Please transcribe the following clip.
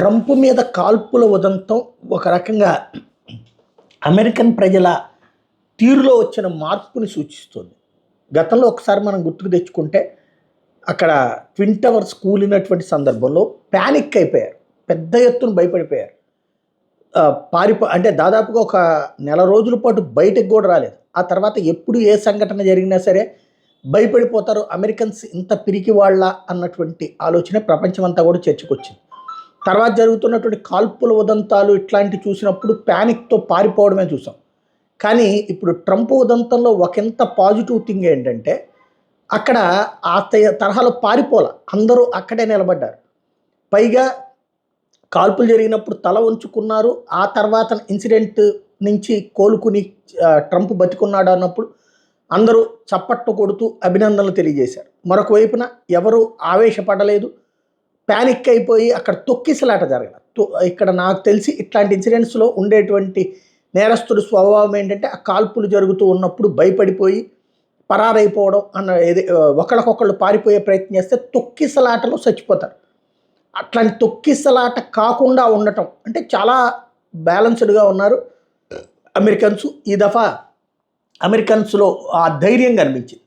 Trump మీద కాల్పుల ఉదంతం ఒక రకంగా అమెరికన్ ప్రజల తీరులో వచ్చిన మార్పుని సూచిస్తుంది. గతంలో ఒకసారి మనం గుర్తుకు తెచ్చుకుంటే అక్కడ ట్విన్ టవర్స్ కూలినటువంటి సందర్భంలో ప్యానిక్ అయిపోయారు, పెద్ద ఎత్తున భయపడిపోయారు. అంటే దాదాపుగా ఒక నెల రోజుల పాటు బయటకు కూడా రాలేదు. ఆ తర్వాత ఎప్పుడు ఏ సంఘటన జరిగినా సరే భయపడిపోతారు అమెరికన్స్, ఇంత పిరికి వాళ్ళ అన్నటువంటి ఆలోచన ప్రపంచమంతా కూడా చర్చకొచ్చింది. తర్వాత జరుగుతున్నటువంటి కాల్పుల ఉదంతాలు ఇట్లాంటివి చూసినప్పుడు ప్యానిక్తో పారిపోవడమే చూసాం. కానీ ఇప్పుడు ట్రంప్ ఉదంతంలో ఒకంత పాజిటివ్ థింగ్ ఏంటంటే అక్కడ ఆ తరహాలో పారిపోల, అందరూ అక్కడే నిలబడ్డారు. పైగా కాల్పులు జరిగినప్పుడు తల ఉంచుకున్నారు. ఆ తర్వాత ఇన్సిడెంట్ నుంచి కోలుకుని ట్రంప్ బతికున్నాడు అన్నప్పుడు అందరూ చప్పట్లు కొడుతూ అభినందనలు తెలియజేశారు. మరొక వైపున ఎవరు ఆవేశపడలేదు, ప్యానిక్ అయిపోయి అక్కడ తొక్కిసలాట జరగదు. ఇక్కడ నాకు తెలిసి ఇట్లాంటి ఇన్సిడెంట్స్లో ఉండేటువంటి నేరస్తుడు స్వభావం ఏంటంటే ఆ కాల్పులు జరుగుతూ ఉన్నప్పుడు భయపడిపోయి పరారైపోవడం ఒకళ్ళకొకళ్ళు పారిపోయే ప్రయత్నం చేస్తే తొక్కిసలాటలో చచ్చిపోతారు. అట్లాంటి తొక్కిసలాట కాకుండా ఉండటం అంటే చాలా బ్యాలెన్స్డ్గా ఉన్నారు అమెరికన్స్. ఈ దఫా అమెరికన్స్లో ఆ ధైర్యం కనిపించింది.